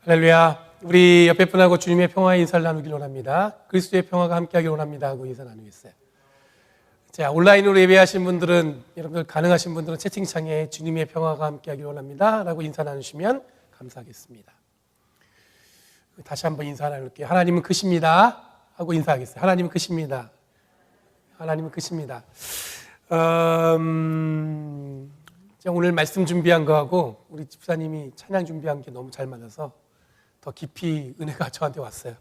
할렐루야. 우리 옆에 분하고 주님의 평화의 인사를 나누길 원합니다. 그리스도의 평화가 함께하길 원합니다 하고 인사 나누겠어요. 자, 온라인으로 예배하신 분들은, 여러분들 가능하신 분들은 채팅창에 주님의 평화가 함께하길 원합니다 라고 인사 나누시면 감사하겠습니다. 다시 한번 인사 나눌게요. 하나님은 크십니다 하고 인사하겠어요. 하나님은 크십니다. 하나님은 크십니다. 오늘 말씀 준비한 거하고 우리 집사님이 찬양 준비한 게 너무 잘 맞아서 더 깊이 은혜가 저한테 왔어요.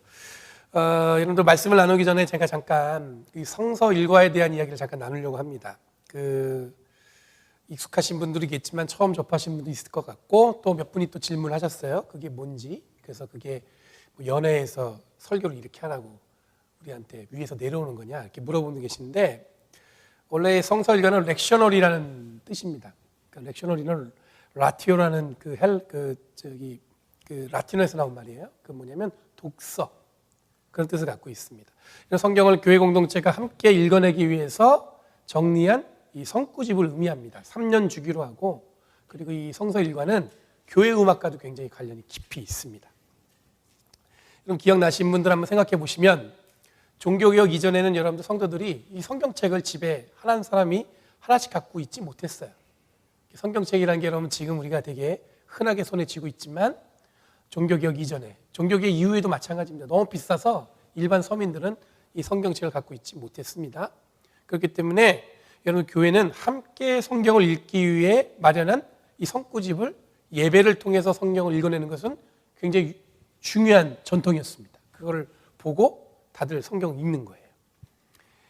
여러분들 말씀을 나누기 전에 제가 잠깐 성서 일과에 대한 이야기를 잠깐 나누려고 합니다. 익숙하신 분들이겠지만 처음 접하신 분도 있을 것 같고 또 몇 분이 또 질문하셨어요. 그게 뭔지. 그래서 그게 연회에서 설교를 이렇게 하라고 우리한테 위에서 내려오는 거냐 이렇게 물어보는 계신데, 원래 성서 일과는 렉셔널이라는 뜻입니다. 그러니까 렉셔널이는 라티오라는 라틴어에서 나온 말이에요. 그 뭐냐면 독서, 그런 뜻을 갖고 있습니다. 성경을 교회 공동체가 함께 읽어내기 위해서 정리한 이 성구집을 의미합니다. 3년 주기로 하고, 그리고 이 성서 일과는 교회 음악과도 굉장히 관련이 깊이 있습니다. 여러분 기억나신 분들 한번 생각해 보시면, 종교개혁 이전에는 여러분들 성도들이 이 성경책을 집에 한 사람이 하나씩 갖고 있지 못했어요. 성경책이라는 게 여러분 지금 우리가 되게 흔하게 손에 쥐고 있지만, 종교개혁 이전에, 종교개혁 이후에도 마찬가지입니다. 너무 비싸서 일반 서민들은 이 성경책을 갖고 있지 못했습니다. 그렇기 때문에 여러분 교회는 함께 성경을 읽기 위해 마련한 이 성구집을 예배를 통해서 성경을 읽어내는 것은 굉장히 중요한 전통이었습니다. 그걸 보고 다들 성경을 읽는 거예요.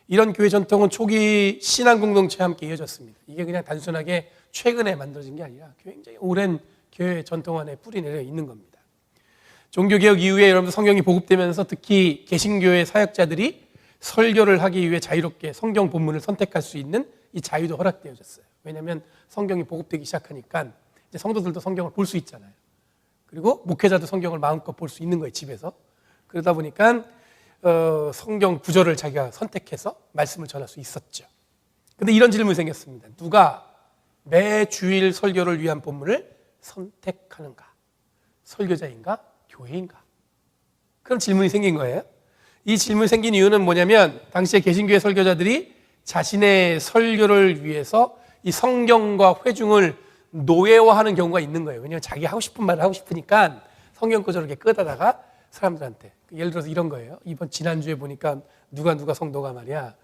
이런 교회 전통은 초기 신앙 공동체와 함께 이어졌습니다. 이게 그냥 단순하게 최근에 만들어진 게 아니라 굉장히 오랜 교회 전통 안에 뿌리 내려 있는 겁니다. 종교개혁 이후에 여러분 성경이 보급되면서 특히 개신교회 사역자들이 설교를 하기 위해 자유롭게 성경 본문을 선택할 수 있는 이 자유도 허락되어졌어요. 왜냐하면 성경이 보급되기 시작하니까 이제 성도들도 성경을 볼 수 있잖아요. 그리고 목회자도 성경을 마음껏 볼 수 있는 거예요, 집에서. 그러다 보니까 성경 구절을 자기가 선택해서 말씀을 전할 수 있었죠. 그런데 이런 질문이 생겼습니다. 누가 매 주일 설교를 위한 본문을 선택하는가? 설교자인가? 교회인가? 그런 질문이 생긴 거예요. 이 질문이 생긴 이유는 뭐냐면, 당시에 개신교회 설교자들이 자신의 설교를 위해서 이 성경과 회중을 노예화하는 경우가 있는 거예요. 왜냐하면 자기 하고 싶은 말을 하고 싶으니까 성경 구절을 이렇게 끄다다가 사람들한테, 예를 들어서 이런 거예요. 지난주에 보니까 누가 성도가 말이야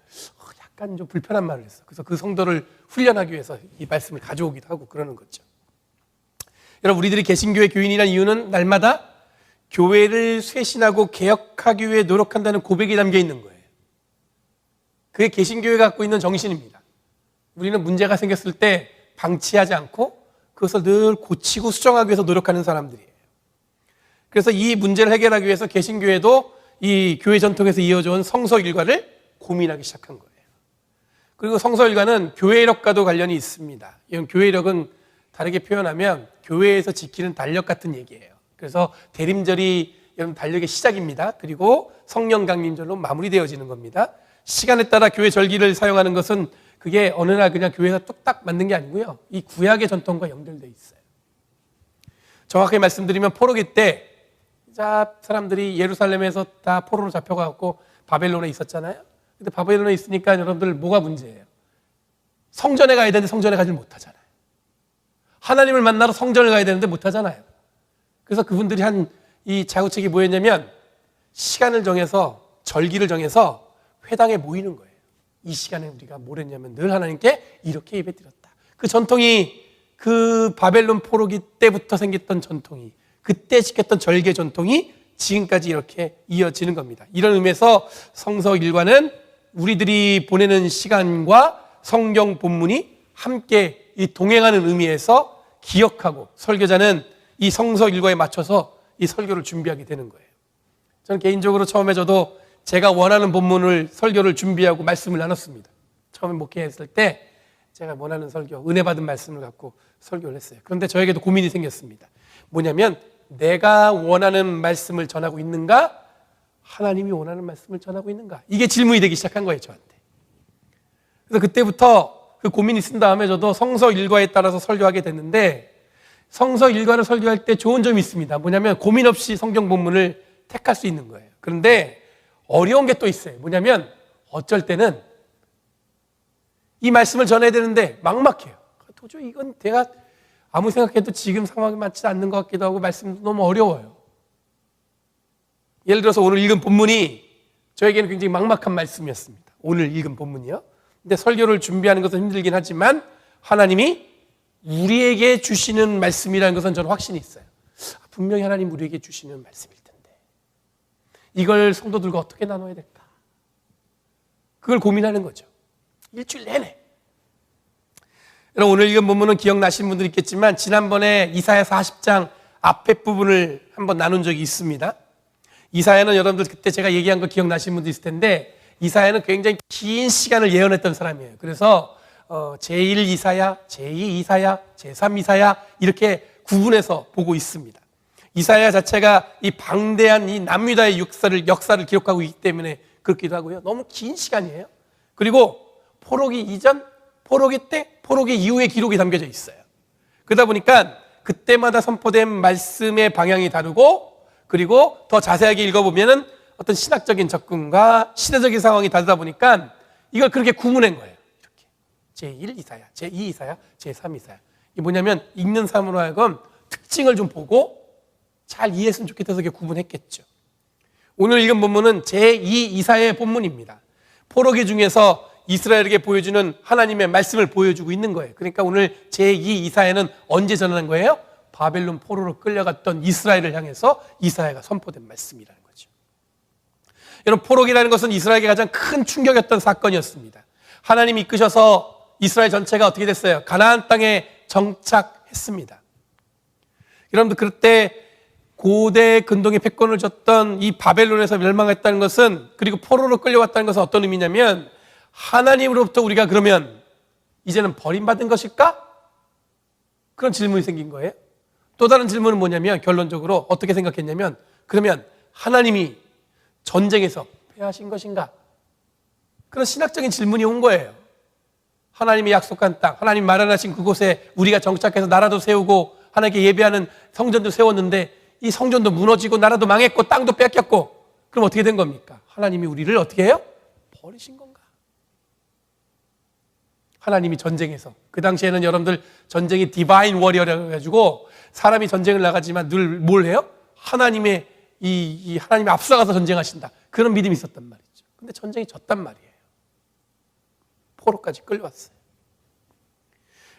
약간 좀 불편한 말을 했어. 그래서 그 성도를 훈련하기 위해서 이 말씀을 가져오기도 하고 그러는 거죠. 여러분, 우리들이 개신교회 교인이라는 이유는 날마다 교회를 쇄신하고 개혁하기 위해 노력한다는 고백이 담겨 있는 거예요. 그게 개신교회가 갖고 있는 정신입니다. 우리는 문제가 생겼을 때 방치하지 않고 그것을 늘 고치고 수정하기 위해서 노력하는 사람들이에요. 그래서 이 문제를 해결하기 위해서 개신교회도 이 교회 전통에서 이어져 온 성서 일과를 고민하기 시작한 거예요. 그리고 성서 일과는 교회력과도 관련이 있습니다. 이건 교회력은 다르게 표현하면 교회에서 지키는 달력 같은 얘기예요. 그래서 대림절이 여러분 달력의 시작입니다. 그리고 성령 강림절로 마무리되어지는 겁니다. 시간에 따라 교회 절기를 사용하는 것은 그게 어느 날 그냥 교회가 뚝딱 만든 게 아니고요. 이 구약의 전통과 연결되어 있어요. 정확하게 말씀드리면 포로기 때 사람들이 예루살렘에서 다 포로로 잡혀가고 바벨론에 있었잖아요. 근데 바벨론에 있으니까 여러분들 뭐가 문제예요? 성전에 가야 되는데 성전에 가지 못하잖아요. 하나님을 만나러 성전을 가야 되는데 못하잖아요. 그래서 그분들이 한 이 자구책이 뭐였냐면, 시간을 정해서 절기를 정해서 회당에 모이는 거예요. 이 시간에 우리가 뭘 했냐면 늘 하나님께 이렇게 예배드렸다. 그 전통이 그 바벨론 포로기 때부터 생겼던 전통이, 그때 지켰던 절개 전통이 지금까지 이렇게 이어지는 겁니다. 이런 의미에서 성서 일과는 우리들이 보내는 시간과 성경 본문이 함께 이 동행하는 의미에서 기억하고, 설교자는 이 성서 일과에 맞춰서 이 설교를 준비하게 되는 거예요. 저는 개인적으로 처음에 저도 제가 원하는 본문을 설교를 준비하고 말씀을 나눴습니다. 처음에 목회했을 때 제가 원하는 설교, 은혜 받은 말씀을 갖고 설교를 했어요. 그런데 저에게도 고민이 생겼습니다. 뭐냐면, 내가 원하는 말씀을 전하고 있는가? 하나님이 원하는 말씀을 전하고 있는가? 이게 질문이 되기 시작한 거예요, 저한테. 그래서 그때부터 그 고민이 쓴 다음에 저도 성서 일과에 따라서 설교하게 됐는데, 성서 일과를 설교할 때 좋은 점이 있습니다. 뭐냐면 고민 없이 성경 본문을 택할 수 있는 거예요. 그런데 어려운 게 또 있어요. 뭐냐면 어쩔 때는 이 말씀을 전해야 되는데 막막해요. 도저히 이건 내가 아무 생각해도 지금 상황이 맞지 않는 것 같기도 하고 말씀도 너무 어려워요. 예를 들어서 오늘 읽은 본문이 저에게는 굉장히 막막한 말씀이었습니다. 오늘 읽은 본문이요. 근데 설교를 준비하는 것은 힘들긴 하지만 하나님이 우리에게 주시는 말씀이라는 것은 저는 확신이 있어요. 분명히 하나님 우리에게 주시는 말씀일 텐데 이걸 성도들과 어떻게 나눠야 될까? 그걸 고민하는 거죠. 일주일 내내. 여러분 오늘 읽은 본문은 기억나시는 분들 있겠지만 지난번에 이사야 40장 앞에 부분을 한번 나눈 적이 있습니다. 이사야는 여러분들 그때 제가 얘기한 거 기억나시는 분도 있을 텐데 이사야는 굉장히 긴 시간을 예언했던 사람이에요. 그래서 제1 이사야, 제2 이사야, 제3 이사야 이렇게 구분해서 보고 있습니다. 이사야 자체가 이 방대한 이 남유다의 역사를 기록하고 있기 때문에 그렇기도 하고요. 너무 긴 시간이에요. 그리고 포로기 이전, 포로기 때, 포로기 이후의 기록이 담겨져 있어요. 그러다 보니까 그때마다 선포된 말씀의 방향이 다르고 그리고 더 자세하게 읽어보면은 어떤 신학적인 접근과 시대적인 상황이 다르다 보니까 이걸 그렇게 구분한 거예요. 이렇게 제1 이사야, 제2 이사야, 제3 이사야. 이게 뭐냐면 읽는 사람으로 하여금 특징을 좀 보고 잘 이해했으면 좋겠어서 이렇게 구분했겠죠. 오늘 읽은 본문은 제2 이사야의 본문입니다. 포로기 중에서 이스라엘에게 보여주는 하나님의 말씀을 보여주고 있는 거예요. 그러니까 오늘 제2 이사야는 언제 전하는 거예요? 바벨론 포로로 끌려갔던 이스라엘을 향해서 이사야가 선포된 말씀이라는 거죠. 여러분 포로기라는 것은 이스라엘에게 가장 큰 충격이었던 사건이었습니다. 하나님이 이끄셔서 이스라엘 전체가 어떻게 됐어요? 가나안 땅에 정착했습니다. 여러분들 그때 고대 근동의 패권을 줬던 이 바벨론에서 멸망했다는 것은 그리고 포로로 끌려왔다는 것은 어떤 의미냐면 하나님으로부터 우리가 그러면 이제는 버림받은 것일까? 그런 질문이 생긴 거예요. 또 다른 질문은 뭐냐면 결론적으로 어떻게 생각했냐면 그러면 하나님이 전쟁에서 패하신 것인가? 그런 신학적인 질문이 온 거예요. 하나님이 약속한 땅, 하나님 마련하신 그곳에 우리가 정착해서 나라도 세우고 하나님께 예배하는 성전도 세웠는데 이 성전도 무너지고 나라도 망했고 땅도 뺏겼고 그럼 어떻게 된 겁니까? 하나님이 우리를 어떻게 해요? 버리신 건가? 하나님이 전쟁에서 그 당시에는 여러분들 전쟁이 디바인 워리어라고 해가지고 사람이 전쟁을 나가지만 늘 뭘 해요? 하나님의 하나님이 앞서가서 전쟁하신다 그런 믿음이 있었단 말이죠. 근데 전쟁이 졌단 말이에요. 포로까지 끌려왔어요.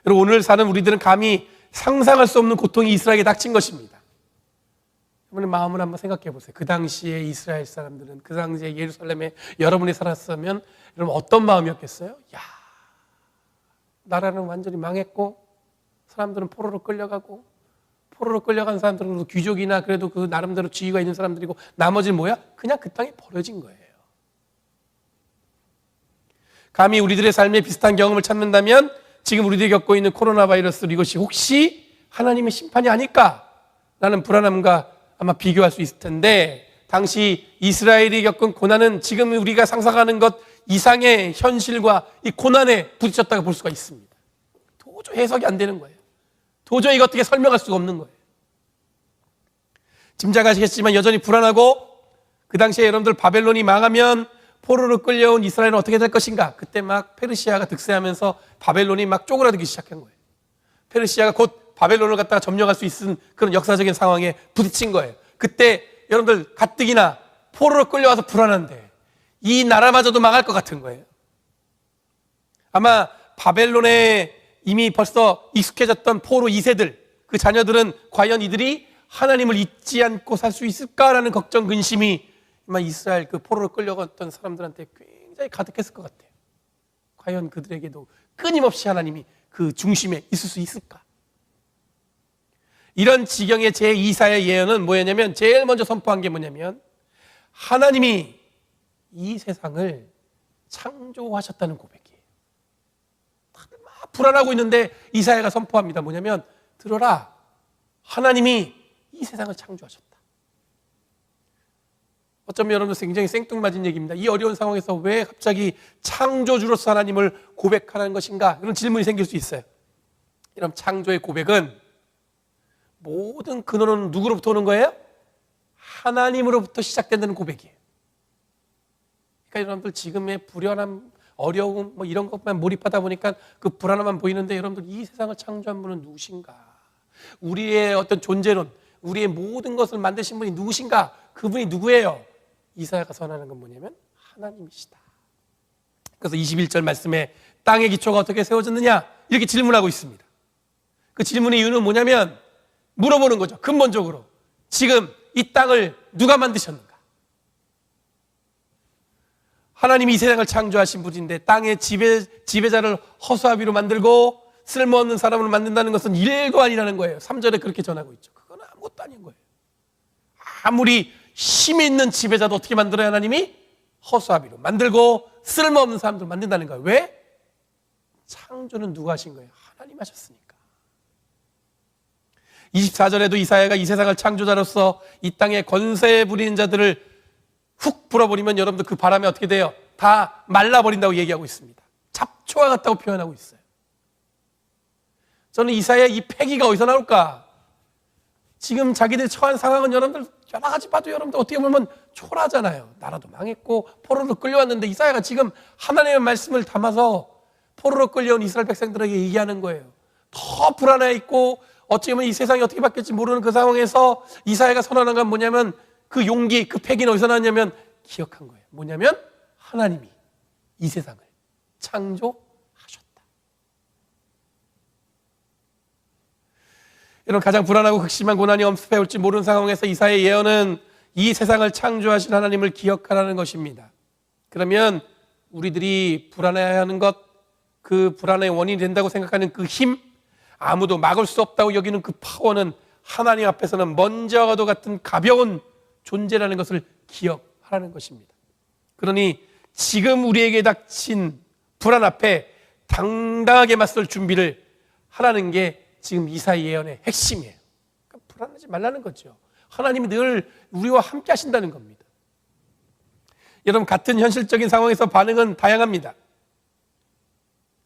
여러분 오늘 사는 우리들은 감히 상상할 수 없는 고통이 이스라엘에게 닥친 것입니다. 여러분의 마음을 한번 생각해 보세요. 그 당시에 이스라엘 사람들은 그 당시에 예루살렘에 여러분이 살았으면 여러분 어떤 마음이었겠어요? 야, 나라는 완전히 망했고 사람들은 포로로 끌려가고 포로로 끌려간 사람들은 귀족이나 그래도 그 나름대로 지위가 있는 사람들이고 나머지는 뭐야? 그냥 그 땅에 버려진 거예요. 감히 우리들의 삶에 비슷한 경험을 찾는다면 지금 우리들이 겪고 있는 코로나 바이러스 이것이 혹시 하나님의 심판이 아닐까라는 불안함과 아마 비교할 수 있을 텐데 당시 이스라엘이 겪은 고난은 지금 우리가 상상하는 것 이상의 현실과 이 고난에 부딪혔다고 볼 수가 있습니다. 도저히 해석이 안 되는 거예요. 도저히 이거 어떻게 설명할 수가 없는 거예요. 짐작하시겠지만 여전히 불안하고 그 당시에 여러분들 바벨론이 망하면 포로로 끌려온 이스라엘은 어떻게 될 것인가? 그때 막 페르시아가 득세하면서 바벨론이 막 쪼그라들기 시작한 거예요. 페르시아가 곧 바벨론을 갖다가 점령할 수 있는 그런 역사적인 상황에 부딪힌 거예요. 그때 여러분들 가뜩이나 포로로 끌려와서 불안한데 이 나라마저도 망할 것 같은 거예요. 아마 바벨론에 이미 벌써 익숙해졌던 포로 2세들 그 자녀들은 과연 이들이 하나님을 잊지 않고 살 수 있을까라는 걱정 근심이 아마 이스라엘 그 포로로 끌려갔던 사람들한테 굉장히 가득했을 것 같아요. 과연 그들에게도 끊임없이 하나님이 그 중심에 있을 수 있을까? 이런 지경의 제2사의 예언은 뭐였냐면 제일 먼저 선포한 게 뭐냐면 하나님이 이 세상을 창조하셨다는 고백이에요. 다들 막 불안하고 있는데 이사야가 선포합니다. 뭐냐면 들어라, 하나님이 이 세상을 창조하셨다. 어쩌면 여러분들 굉장히 생뚱맞은 얘기입니다. 이 어려운 상황에서 왜 갑자기 창조주로서 하나님을 고백하는 것인가? 이런 질문이 생길 수 있어요. 이런 창조의 고백은 모든 근원은 누구로부터 오는 거예요? 하나님으로부터 시작된다는 고백이에요. 그러니까 여러분들 지금의 불안함, 어려움 뭐 이런 것만 몰입하다 보니까 그 불안함만 보이는데, 여러분들 이 세상을 창조한 분은 누구신가? 우리의 어떤 존재론, 우리의 모든 것을 만드신 분이 누구신가? 그분이 누구예요? 이사야가 선언하는 건 뭐냐면 하나님이시다. 그래서 21절 말씀에 땅의 기초가 어떻게 세워졌느냐 이렇게 질문하고 있습니다. 그 질문의 이유는 뭐냐면 물어보는 거죠. 근본적으로 지금 이 땅을 누가 만드셨는가? 하나님이 이 세상을 창조하신 분인데 땅의 지배자를 허수아비로 만들고 쓸모없는 사람을 만든다는 것은 일도 아니라는 거예요. 3절에 그렇게 전하고 있죠. 그건 아무것도 아닌 거예요. 아무리 힘이 있는 지배자도 어떻게 만들어요? 하나님이 허수아비로 만들고 쓸모없는 사람들 만든다는 거예요. 왜? 창조는 누가 하신 거예요? 하나님 하셨으니까. 24절에도 이사야가 이 세상을 창조자로서 이 땅에 권세 부리는 자들을 훅 불어버리면 여러분들 그 바람에 어떻게 돼요? 다 말라버린다고 얘기하고 있습니다. 잡초와 같다고 표현하고 있어요. 저는 이사야의 이 패기가 어디서 나올까? 지금 자기들이 처한 상황은 여러분들 여러 가지 봐도 여러분들 어떻게 보면 초라하잖아요. 나라도 망했고 포로로 끌려왔는데 이사야가 지금 하나님의 말씀을 담아서 포로로 끌려온 이스라엘 백성들에게 얘기하는 거예요. 더 불안해 있고 어찌 보면 이 세상이 어떻게 바뀔지 모르는 그 상황에서 이사야가 선언한 건 뭐냐면 그 용기, 그 패기는 어디서 나왔냐면 기억한 거예요. 뭐냐면 하나님이 이 세상을 창조하셨다. 이런 가장 불안하고 극심한 고난이 엄습해 올지 모르는 상황에서 이사야의 예언은 이 세상을 창조하신 하나님을 기억하라는 것입니다. 그러면 우리들이 불안해하는 것, 그 불안의 원인이 된다고 생각하는 그 힘, 아무도 막을 수 없다고 여기는 그 파워는 하나님 앞에서는 먼지와도 같은 가벼운 존재라는 것을 기억하라는 것입니다. 그러니 지금 우리에게 닥친 불안 앞에 당당하게 맞설 준비를 하라는 게 지금 이사야 예언의 핵심이에요. 그러니까 불안하지 말라는 거죠. 하나님이 늘 우리와 함께 하신다는 겁니다. 여러분, 같은 현실적인 상황에서 반응은 다양합니다.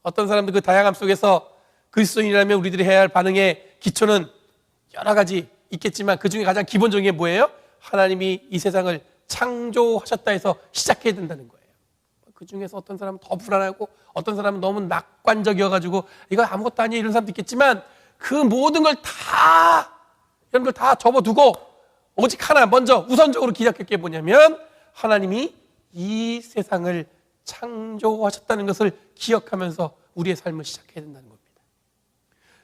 어떤 사람들 그 다양함 속에서 그리스도인이라면 우리들이 해야 할 반응의 기초는 여러 가지 있겠지만 그 중에 가장 기본적인 게 뭐예요? 하나님이 이 세상을 창조하셨다 해서 시작해야 된다는 거예요. 그 중에서 어떤 사람은 더 불안하고 어떤 사람은 너무 낙관적이어가지고 이거 아무것도 아니에요 이런 사람도 있겠지만 그 모든 걸 다 여러분들 다 접어두고 오직 하나 먼저 우선적으로 기억할 게 뭐냐면 하나님이 이 세상을 창조하셨다는 것을 기억하면서 우리의 삶을 시작해야 된다는 겁니다.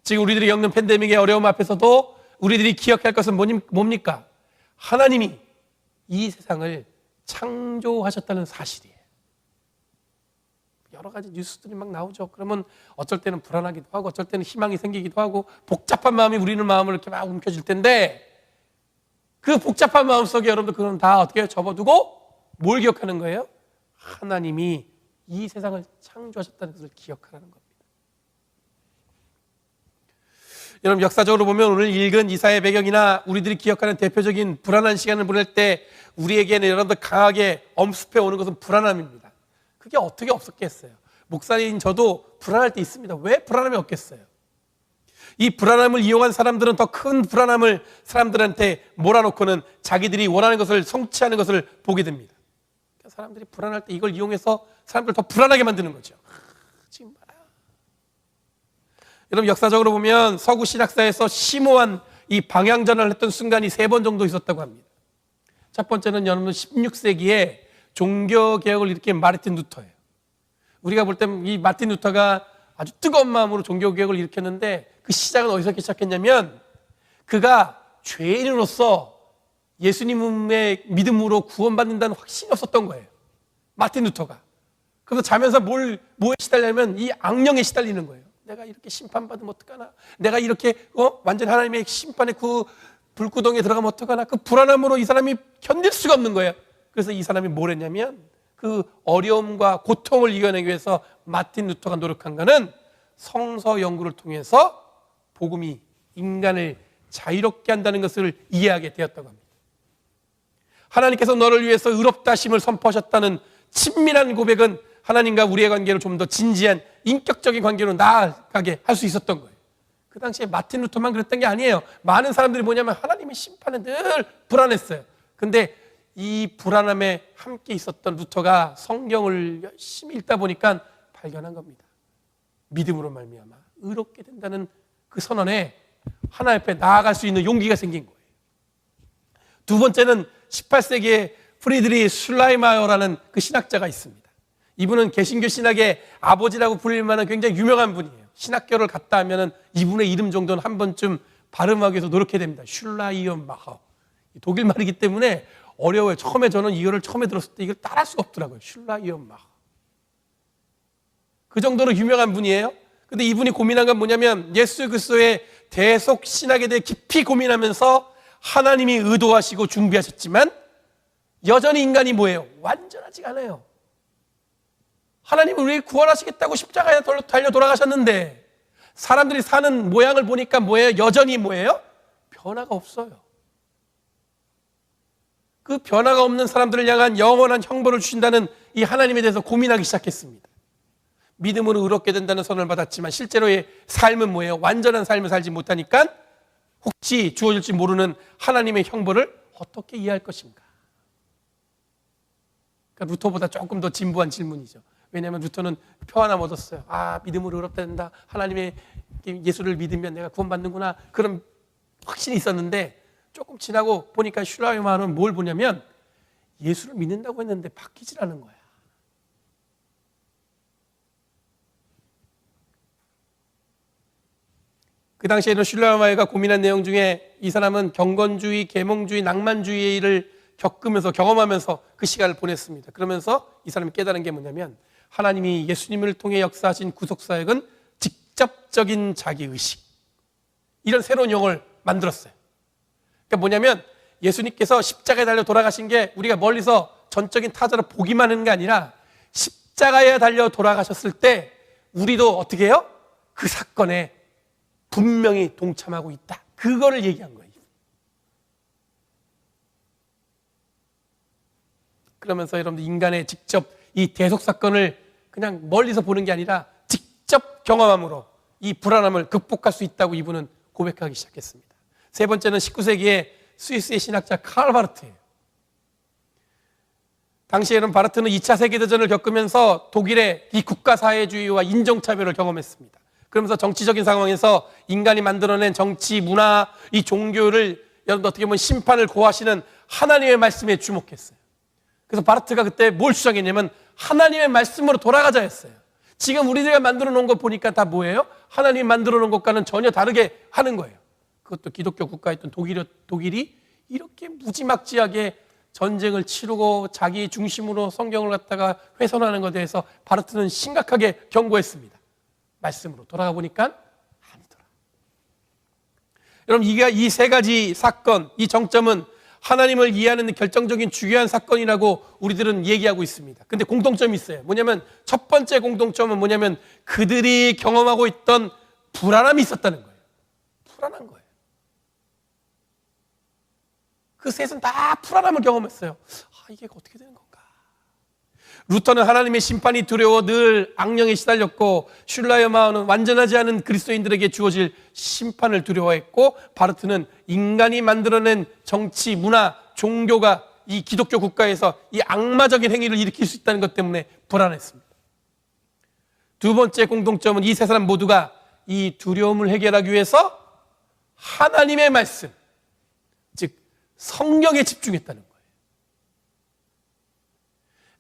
지금 우리들이 겪는 팬데믹의 어려움 앞에서도 우리들이 기억할 것은 뭡니까? 하나님이 이 세상을 창조하셨다는 사실이에요. 여러 가지 뉴스들이 막 나오죠. 그러면 어쩔 때는 불안하기도 하고 어쩔 때는 희망이 생기기도 하고 복잡한 마음이 우리는 마음을 이렇게 막 움켜쥘 텐데 그 복잡한 마음 속에 여러분들 그건 다 어떻게 접어두고 뭘 기억하는 거예요? 하나님이 이 세상을 창조하셨다는 것을 기억하라는 겁니다. 여러분, 역사적으로 보면 오늘 읽은 이사야의 배경이나 우리들이 기억하는 대표적인 불안한 시간을 보낼 때 우리에게는 여러분들 강하게 엄습해 오는 것은 불안함입니다. 그게 어떻게 없었겠어요? 목사인 저도 불안할 때 있습니다. 왜 불안함이 없겠어요? 이 불안함을 이용한 사람들은 더 큰 불안함을 사람들한테 몰아놓고는 자기들이 원하는 것을 성취하는 것을 보게 됩니다. 그러니까 사람들이 불안할 때 이걸 이용해서 사람들을 더 불안하게 만드는 거죠. 지금 말이야. 여러분, 역사적으로 보면 서구 신학사에서 심오한 이 방향전환을 했던 순간이 3번 정도 있었다고 합니다. 첫 번째는 여러분 16세기에 종교개혁을 일으킨 마르틴 루터예요. 우리가 볼 때 이 마르틴 루터가 아주 뜨거운 마음으로 종교개혁을 일으켰는데 그 시작은 어디서 시작했냐면 그가 죄인으로서 예수님의 믿음으로 구원받는다는 확신이 없었던 거예요. 마르틴 루터가. 그래서 자면서 뭐에 시달리냐면 이 악령에 시달리는 거예요. 내가 이렇게 심판받으면 어떡하나? 내가 이렇게 완전 하나님의 심판의 그 불구덩이에 들어가면 어떡하나? 그 불안함으로 이 사람이 견딜 수가 없는 거예요. 그래서 이 사람이 뭘 했냐면 그 어려움과 고통을 이겨내기 위해서 마틴 루터가 노력한 것은 성서 연구를 통해서 복음이 인간을 자유롭게 한다는 것을 이해하게 되었다고 합니다. 하나님께서 너를 위해서 의롭다 하심을 선포하셨다는 친밀한 고백은 하나님과 우리의 관계를 좀 더 진지한 인격적인 관계로 나아가게 할 수 있었던 거예요. 그 당시에 마틴 루터만 그랬던 게 아니에요. 많은 사람들이 뭐냐면 하나님의 심판에 늘 불안했어요. 근데 이 불안함에 함께 있었던 루터가 성경을 열심히 읽다 보니까 발견한 겁니다. 믿음으로 말미암아 의롭게 된다는 그 선언에 하나님 앞에 나아갈 수 있는 용기가 생긴 거예요. 두 번째는 18세기에 프리드리히 슐라이마이어라는 그 신학자가 있습니다. 이분은 개신교 신학의 아버지라고 불릴 만한 굉장히 유명한 분이에요. 신학교를 갔다 하면 이분의 이름 정도는 한 번쯤 발음하기 위해서 노력해야 됩니다. 슐라이어마하. 독일 말이기 때문에 어려워요. 처음에 저는 이거를 처음에 들었을 때 이걸 따라할 수가 없더라고요. 슐라이어마하. 그 정도로 유명한 분이에요. 근데 이분이 고민한 건 뭐냐면 예수 그리스도의 대속 신학에 대해 깊이 고민하면서 하나님이 의도하시고 준비하셨지만 여전히 인간이 뭐예요? 완전하지가 않아요. 하나님은 우리를 구원하시겠다고 십자가에 달려 돌아가셨는데 사람들이 사는 모양을 보니까 뭐예요? 여전히 뭐예요? 변화가 없어요. 그 변화가 없는 사람들을 향한 영원한 형벌을 주신다는 이 하나님에 대해서 고민하기 시작했습니다. 믿음으로 의롭게 된다는 선언을 받았지만 실제로의 삶은 뭐예요? 완전한 삶을 살지 못하니까 혹시 주어질지 모르는 하나님의 형벌을 어떻게 이해할 것인가? 그러니까 루터보다 조금 더 진부한 질문이죠. 왜냐하면 루터는 표 하나 얻었어요. 아, 믿음으로 의롭다 된다. 하나님의 예수를 믿으면 내가 구원받는구나. 그런 확신이 있었는데 조금 지나고 보니까 슐라이마이어는 뭘 보냐면 예수를 믿는다고 했는데 바뀌질 않은 거야. 그 당시에는 슐라이마이어가 고민한 내용 중에 이 사람은 경건주의, 계몽주의, 낭만주의를 겪으면서 경험하면서 그 시간을 보냈습니다. 그러면서 이 사람이 깨달은 게 뭐냐면 하나님이 예수님을 통해 역사하신 구속사역은 직접적인 자기의식, 이런 새로운 용어를 만들었어요. 그러니까 뭐냐면 예수님께서 십자가에 달려 돌아가신 게 우리가 멀리서 전적인 타자로 보기만 하는 게 아니라 십자가에 달려 돌아가셨을 때 우리도 어떻게 해요? 그 사건에 분명히 동참하고 있다. 그거를 얘기한 거예요. 그러면서 여러분들 인간의 직접 이 대속 사건을 그냥 멀리서 보는 게 아니라 직접 경험함으로 이 불안함을 극복할 수 있다고 이분은 고백하기 시작했습니다. 세 번째는 19세기의 스위스의 신학자 칼 바르트예요. 당시에는 바르트는 2차 세계대전을 겪으면서 독일의 이 국가사회주의와 인종차별을 경험했습니다. 그러면서 정치적인 상황에서 인간이 만들어낸 정치, 문화, 이 종교를 여러분 어떻게 보면 심판을 고하시는 하나님의 말씀에 주목했어요. 그래서 바르트가 그때 뭘 주장했냐면 하나님의 말씀으로 돌아가자 했어요. 지금 우리들가 만들어 놓은 거 보니까 다 뭐예요? 하나님이 만들어 놓은 것과는 전혀 다르게 하는 거예요. 그것도 기독교 국가였던 독일이 이렇게 무지막지하게 전쟁을 치르고 자기 중심으로 성경을 갖다가 훼손하는 것에 대해서 바르트는 심각하게 경고했습니다. 말씀으로 돌아가 보니까 아니더라. 여러분, 이 세 가지 사건, 이 정점은 하나님을 이해하는 결정적인 중요한 사건이라고 우리들은 얘기하고 있습니다. 근데 공통점이 있어요. 뭐냐면 첫 번째 공통점은 뭐냐면 그들이 경험하고 있던 불안함이 있었다는 거예요. 불안한 거예요. 그 셋은 다 불안함을 경험했어요. 아, 이게 어떻게 되는 건가? 루터는 하나님의 심판이 두려워 늘 악령에 시달렸고 슐라이어마이어는 완전하지 않은 그리스도인들에게 주어질 심판을 두려워했고 바르트는 인간이 만들어낸 정치, 문화, 종교가 이 기독교 국가에서 이 악마적인 행위를 일으킬 수 있다는 것 때문에 불안했습니다. 두 번째 공통점은 이 세 사람 모두가 이 두려움을 해결하기 위해서 하나님의 말씀, 즉 성경에 집중했다는 거예요.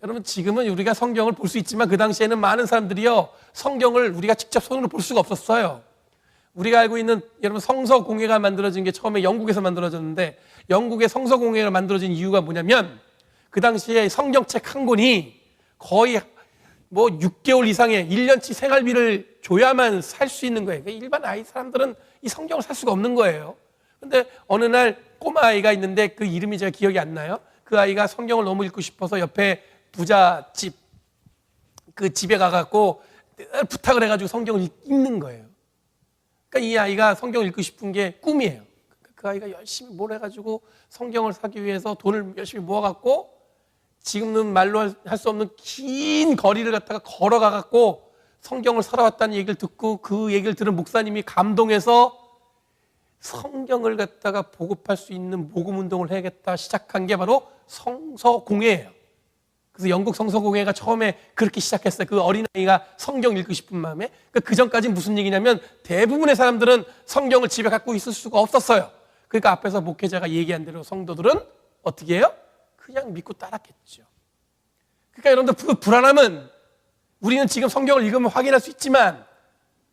여러분, 지금은 우리가 성경을 볼 수 있지만 그 당시에는 많은 사람들이요 성경을 우리가 직접 손으로 볼 수가 없었어요. 우리가 알고 있는 여러분 성서공회가 만들어진 게 처음에 영국에서 만들어졌는데 영국의 성서공회가 만들어진 이유가 뭐냐면 그 당시에 성경책 한 권이 거의 뭐 6개월 이상의 1년치 생활비를 줘야만 살 수 있는 거예요. 일반 사람들은 이 성경을 살 수가 없는 거예요. 근데 어느 날 꼬마 아이가 있는데 그 이름이 제가 기억이 안 나요. 그 아이가 성경을 너무 읽고 싶어서 옆에 부잣집 그 집에 가갖고 부탁을 해가지고 성경을 읽는 거예요. 그러니까 이 아이가 성경을 읽고 싶은 게 꿈이에요. 그 아이가 열심히 뭘 해가지고 성경을 사기 위해서 돈을 열심히 모아갖고 지금은 말로 할 수 없는 긴 거리를 갖다가 걸어가갖고 성경을 살아왔다는 얘기를 듣고 그 얘기를 들은 목사님이 감동해서 성경을 갖다가 보급할 수 있는 모금 운동을 해야겠다 시작한 게 바로 성서공회예요. 그래서 영국 성서공회가 처음에 그렇게 시작했어요. 그 어린아이가 성경 읽고 싶은 마음에. 그 전까지는 무슨 얘기냐면 대부분의 사람들은 성경을 집에 갖고 있을 수가 없었어요. 그러니까 앞에서 목회자가 얘기한 대로 성도들은 어떻게 해요? 그냥 믿고 따랐겠죠. 그러니까 여러분들 그 불안함은 우리는 지금 성경을 읽으면 확인할 수 있지만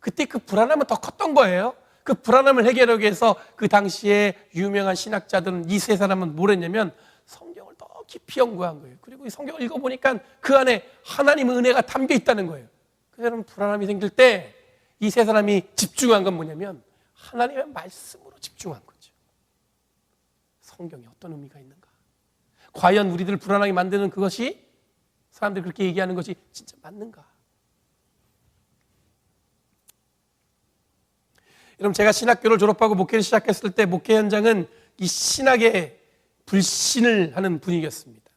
그때 그 불안함은 더 컸던 거예요. 그 불안함을 해결하기 위해서 그 당시에 유명한 신학자들은 이 세 사람은 뭘 했냐면 성경을 더 깊이 연구한 거예요. 그리고 이 성경을 읽어보니까 그 안에 하나님의 은혜가 담겨 있다는 거예요. 그래서 여러분 불안함이 생길 때 이 세 사람이 집중한 건 뭐냐면 하나님의 말씀으로 집중한 거죠. 성경에 어떤 의미가 있는가? 과연 우리들을 불안하게 만드는 그것이 사람들이 그렇게 얘기하는 것이 진짜 맞는가? 여러분 제가 신학교를 졸업하고 목회를 시작했을 때 목회 현장은 이 신학에 불신을 하는 분위기였습니다.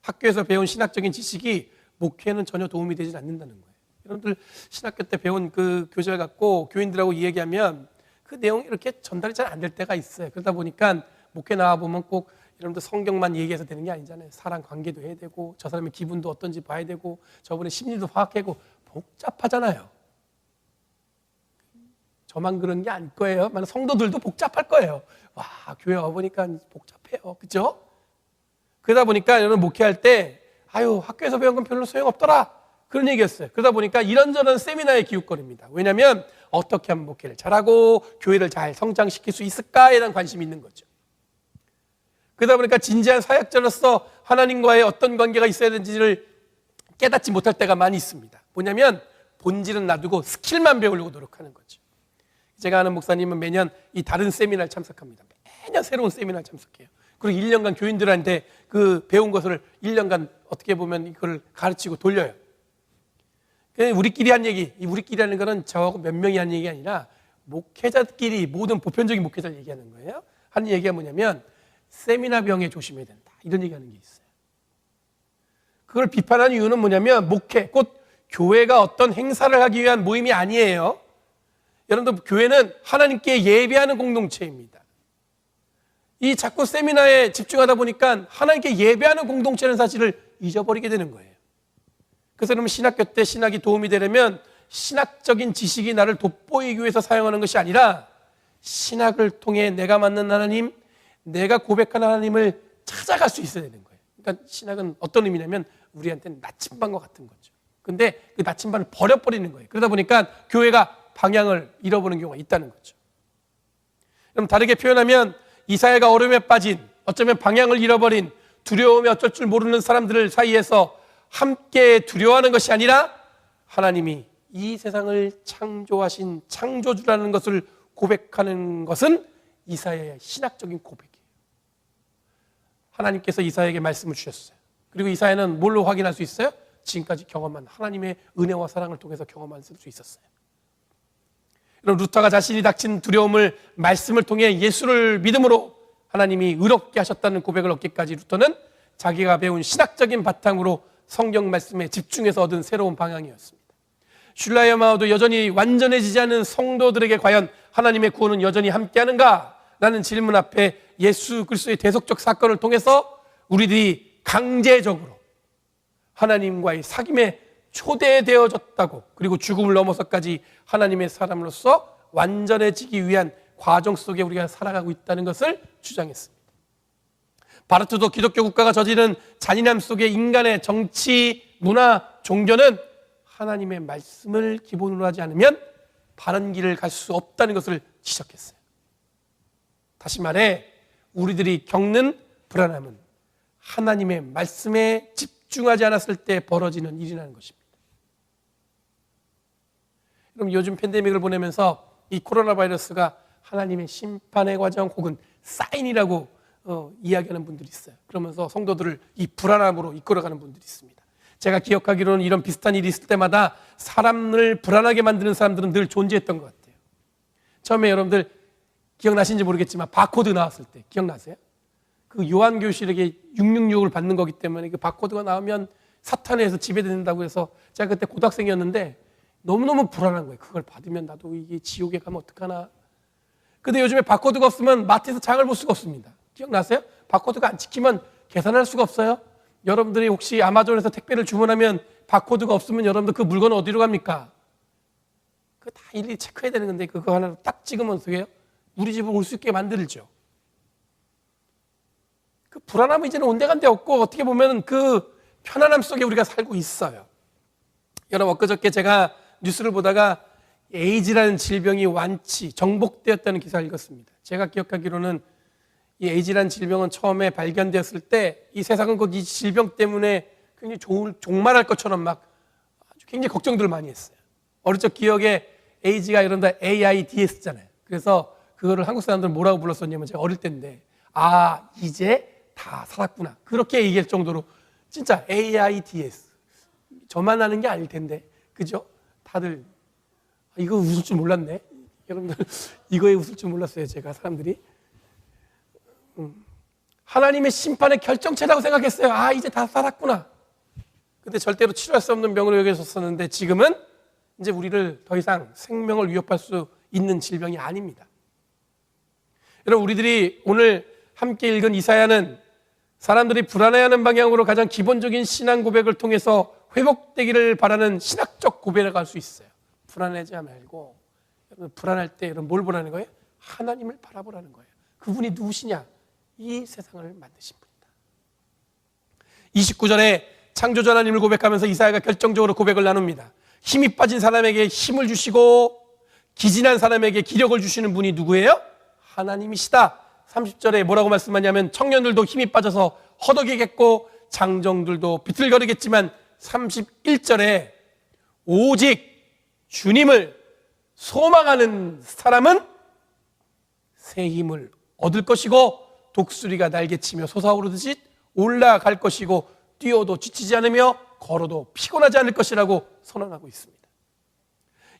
학교에서 배운 신학적인 지식이 목회에는 전혀 도움이 되지 않는다는 거예요. 여러분들 신학교 때 배운 그 교재를 갖고 교인들하고 이야기하면 그 내용이 이렇게 전달이 잘 안 될 때가 있어요. 그러다 보니까 목회 나와보면 꼭 여러분들 성경만 얘기해서 되는 게 아니잖아요. 사람 관계도 해야 되고 저 사람의 기분도 어떤지 봐야 되고 저분의 심리도 파악하고 복잡하잖아요. 저만 그런 게 아닐 거예요. 많은 성도들도 복잡할 거예요. 와, 교회 와보니까 복잡해요. 그죠? 그러다 보니까 여러분 목회할 때 학교에서 배운 건 별로 소용없더라. 그런 얘기였어요. 그러다 보니까 이런저런 세미나에 기웃거립니다. 왜냐하면 어떻게 하면 목회를 잘하고 교회를 잘 성장시킬 수 있을까에 대한 관심이 있는 거죠. 그러다 보니까 진지한 사역자로서 하나님과의 어떤 관계가 있어야 되는지를 깨닫지 못할 때가 많이 있습니다. 뭐냐면 본질은 놔두고 스킬만 배우려고 노력하는 거죠. 제가 아는 목사님은 매년 이 다른 세미나를 참석합니다. 매년 새로운 세미나를 참석해요. 그리고 1년간 교인들한테 그 배운 것을 1년간 어떻게 보면 이걸 가르치고 돌려요. 우리끼리 한 얘기, 이 우리끼리 하는 거는 저하고 몇 명이 한 얘기가 아니라 목회자끼리 모든 보편적인 목회자를 얘기하는 거예요. 하는 얘기가 뭐냐면 세미나병에 조심해야 된다. 이런 얘기하는 게 있어요. 그걸 비판하는 이유는 뭐냐면 목회, 곧 교회가 어떤 행사를 하기 위한 모임이 아니에요. 여러분들 교회는 하나님께 예배하는 공동체입니다. 이 자꾸 세미나에 집중하다 보니까 하나님께 예배하는 공동체라는 사실을 잊어버리게 되는 거예요. 그래서 여러분 신학교 때 신학이 도움이 되려면 신학적인 지식이 나를 돋보이기 위해서 사용하는 것이 아니라 신학을 통해 내가 만난 하나님, 내가 고백하는 하나님을 찾아갈 수 있어야 되는 거예요. 그러니까 신학은 어떤 의미냐면 우리한테는 나침반과 같은 거죠. 근데 그 나침반을 버려버리는 거예요. 그러다 보니까 교회가 방향을 잃어버리는 경우가 있다는 거죠. 그럼 다르게 표현하면 이사야가 어려움에 빠진, 어쩌면 방향을 잃어버린, 두려움에 어쩔 줄 모르는 사람들 사이에서 함께 두려워하는 것이 아니라 하나님이 이 세상을 창조하신 창조주라는 것을 고백하는 것은 이사야의 신학적인 고백이에요. 하나님께서 이사야에게 말씀을 주셨어요. 그리고 이사야는 뭘로 확인할 수 있어요? 지금까지 경험한 하나님의 은혜와 사랑을 통해서 경험할 수 있었어요. 그럼 루터가 자신이 닥친 두려움을 말씀을 통해 예수를 믿음으로 하나님이 의롭게 하셨다는 고백을 얻기까지 루터는 자기가 배운 신학적인 바탕으로 성경 말씀에 집중해서 얻은 새로운 방향이었습니다. 슐라이어마우도 여전히 완전해지지 않은 성도들에게 과연 하나님의 구원은 여전히 함께하는가? 라는 질문 앞에 예수 그리스도의 대속적 사건을 통해서 우리들이 강제적으로 하나님과의 사귐에 초대되어졌다고, 그리고 죽음을 넘어서까지 하나님의 사람으로서 완전해지기 위한 과정 속에 우리가 살아가고 있다는 것을 주장했습니다. 바르트도 기독교 국가가 저지른 잔인함 속에 인간의 정치, 문화, 종교는 하나님의 말씀을 기본으로 하지 않으면 바른 길을 갈 수 없다는 것을 지적했어요. 다시 말해 우리들이 겪는 불안함은 하나님의 말씀에 집중하지 않았을 때 벌어지는 일이라는 것입니다. 그럼 요즘 팬데믹을 보내면서 이 코로나 바이러스가 하나님의 심판의 과정 혹은 사인이라고 이야기하는 분들이 있어요. 그러면서 성도들을 이 불안함으로 이끌어가는 분들이 있습니다. 제가 기억하기로는 이런 비슷한 일이 있을 때마다 사람을 불안하게 만드는 사람들은 늘 존재했던 것 같아요. 처음에 여러분들 기억나신지 모르겠지만 바코드 나왔을 때 기억나세요? 그 요한교실에게 666을 받는 거기 때문에 그 바코드가 나오면 사탄에서 지배된다고 해서 제가 그때 고등학생이었는데 너무너무 불안한 거예요. 그걸 받으면 나도 이게 지옥에 가면 어떡하나. 근데 요즘에 바코드가 없으면 마트에서 장을 볼 수가 없습니다. 기억나세요? 바코드가 안 찍히면 계산할 수가 없어요. 여러분들이 혹시 아마존에서 택배를 주문하면 바코드가 없으면 여러분들 그 물건은 어디로 갑니까? 그거 다 일일이 체크해야 되는 건데 그거 하나 딱 찍으면 어떻게 해요? 우리 집으로 올 수 있게 만들죠. 그 불안함은 이제는 온데간데 없고 어떻게 보면 그 편안함 속에 우리가 살고 있어요. 여러분 엊그저께 제가 뉴스를 보다가 에이즈라는 질병이 정복되었다는 기사를 읽었습니다. 제가 기억하기로는 이 에이즈라는 질병은 처음에 발견되었을 때 이 세상은 이 질병 때문에 굉장히 종말할 것처럼 막 아주 굉장히 걱정들을 많이 했어요. 어릴 적 기억에 에이즈가 이런다 AIDS잖아요. 그래서 그거를 한국 사람들은 뭐라고 불렀었냐면 제가 어릴 때인데 이제 다 살았구나. 그렇게 얘기할 정도로 진짜 AIDS. 저만 아는 게 아닐 텐데. 그죠? 다들 이거 웃을 줄 몰랐네. 여러분들 이거에 웃을 줄 몰랐어요. 제가 사람들이. 하나님의 심판의 결정체라고 생각했어요. 이제 다 살았구나. 근데 절대로 치료할 수 없는 병으로 여겨졌었는데 지금은 이제 우리를 더 이상 생명을 위협할 수 있는 질병이 아닙니다. 여러분 우리들이 오늘 함께 읽은 이사야는 사람들이 불안해하는 방향으로 가장 기본적인 신앙 고백을 통해서 회복되기를 바라는 신학적 고백이라고 할 수 있어요. 불안하지 말고 여러분 불안할 때 여러분 뭘 보라는 거예요? 하나님을 바라보라는 거예요. 그분이 누구시냐? 이 세상을 만드신 분이다. 29절에 창조주 하나님을 고백하면서 이사야가 결정적으로 고백을 나눕니다. 힘이 빠진 사람에게 힘을 주시고 기진한 사람에게 기력을 주시는 분이 누구예요? 하나님이시다. 30절에 뭐라고 말씀하냐면 청년들도 힘이 빠져서 허덕이겠고 장정들도 비틀거리겠지만 31절에 오직 주님을 소망하는 사람은 새 힘을 얻을 것이고 독수리가 날개치며 솟아오르듯이 올라갈 것이고 뛰어도 지치지 않으며 걸어도 피곤하지 않을 것이라고 선언하고 있습니다.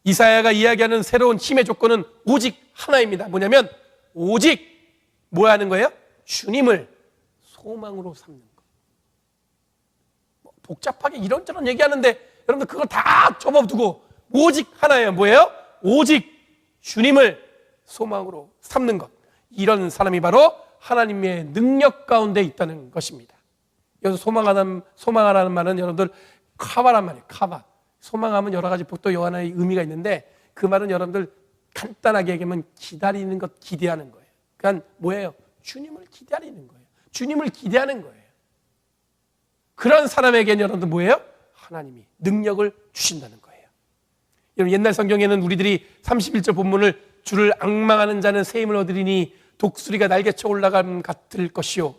이사야가 이야기하는 새로운 힘의 조건은 오직 하나입니다. 뭐냐면 오직 뭐 하는 거예요? 주님을 소망으로 삼는 것. 복잡하게 이런저런 얘기하는데 여러분들 그걸 다 접어두고 오직 하나예요. 뭐예요? 오직 주님을 소망으로 삼는 것. 이런 사람이 바로 하나님의 능력 가운데 있다는 것입니다. 여기서 소망하라는 말은 여러분들 카바란 말이에요. 카바. 소망하면 여러 가지 또 여러 하나의 의미가 있는데 그 말은 여러분들 간단하게 얘기하면 기다리는 것, 기대하는 거예요. 그러니까 뭐예요? 주님을 기다리는 거예요. 주님을 기대하는 거예요. 그런 사람에게는 여러분들 뭐예요? 하나님이 능력을 주신다는 거예요. 여러분 옛날 성경에는 우리들이 31절 본문을 주를 앙망하는 자는 새 힘을 얻으리니 독수리가 날개쳐 올라감 같을 것이요.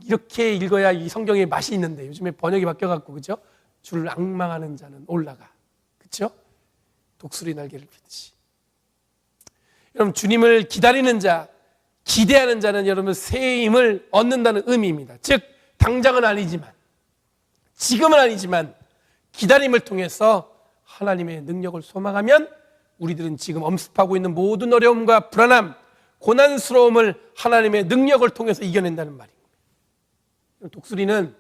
이렇게 읽어야 이 성경의 맛이 있는데 요즘에 번역이 바뀌어갖고 그죠? 주를 앙망하는 자는 올라가. 그렇죠? 독수리 날개를 피듯이. 여러분 주님을 기다리는 자, 기대하는 자는 여러분 새 힘을 얻는다는 의미입니다. 즉 당장은 아니지만 지금은 아니지만 기다림을 통해서 하나님의 능력을 소망하면 우리들은 지금 엄습하고 있는 모든 어려움과 불안함, 고난스러움을 하나님의 능력을 통해서 이겨낸다는 말입니다. 독수리는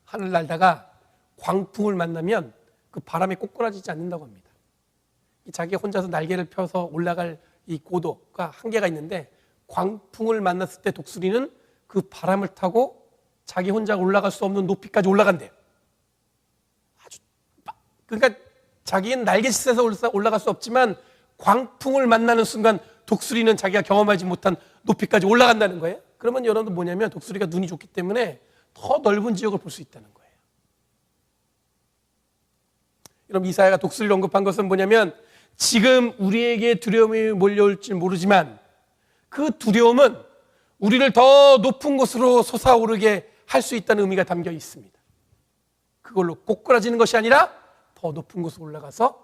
하늘 날다가 광풍을 만나면 그 바람에 꼬꾸라지지 않는다고 합니다. 자기 혼자서 날개를 펴서 올라갈 이 고도가 한계가 있는데 광풍을 만났을 때 독수리는 그 바람을 타고 자기 혼자 올라갈 수 없는 높이까지 올라간대요. 그러니까 자기는 날개짓에서 올라갈 수 없지만 광풍을 만나는 순간 독수리는 자기가 경험하지 못한 높이까지 올라간다는 거예요. 그러면 여러분들 뭐냐면 독수리가 눈이 좋기 때문에 더 넓은 지역을 볼 수 있다는 거예요. 여러분 이사야가 독수리를 언급한 것은 뭐냐면 지금 우리에게 두려움이 몰려올지 모르지만 그 두려움은 우리를 더 높은 곳으로 솟아오르게 할 수 있다는 의미가 담겨 있습니다. 그걸로 꼬꾸라지는 것이 아니라 더 높은 곳으로 올라가서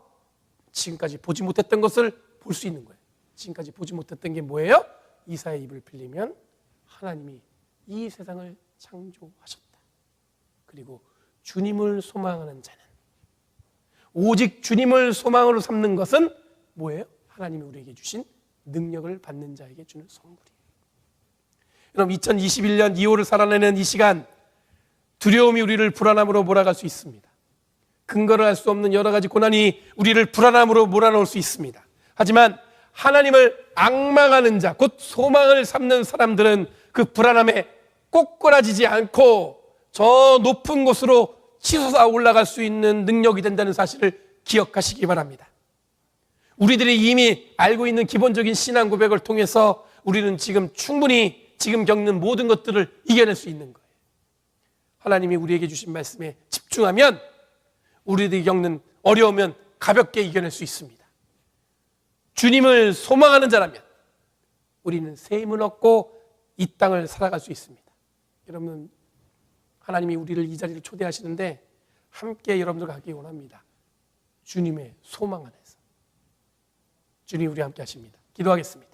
지금까지 보지 못했던 것을 볼 수 있는 거예요. 지금까지 보지 못했던 게 뭐예요? 이사야의 입을 빌리면 하나님이 이 세상을 창조하셨다. 그리고 주님을 소망하는 자는 오직 주님을 소망으로 삼는 것은 뭐예요? 하나님이 우리에게 주신 능력을 받는 자에게 주는 선물이에요. 여러분 2021년 2월을 살아내는 이 시간 두려움이 우리를 불안함으로 몰아갈 수 있습니다. 근거를 할 수 없는 여러 가지 고난이 우리를 불안함으로 몰아넣을 수 있습니다. 하지만 하나님을 앙망하는 자, 곧 소망을 삼는 사람들은 그 불안함에 꼬꾸라지지 않고 저 높은 곳으로 치솟아 올라갈 수 있는 능력이 된다는 사실을 기억하시기 바랍니다. 우리들이 이미 알고 있는 기본적인 신앙 고백을 통해서 우리는 지금 충분히 지금 겪는 모든 것들을 이겨낼 수 있는 거예요. 하나님이 우리에게 주신 말씀에 집중하면 우리들이 겪는 어려우면 가볍게 이겨낼 수 있습니다. 주님을 소망하는 자라면 우리는 새 힘을 얻고 이 땅을 살아갈 수 있습니다. 여러분, 하나님이 우리를 이 자리로 초대하시는데 함께 여러분들과 가기 원합니다. 주님의 소망 안에서. 주님 우리 함께 하십니다. 기도하겠습니다.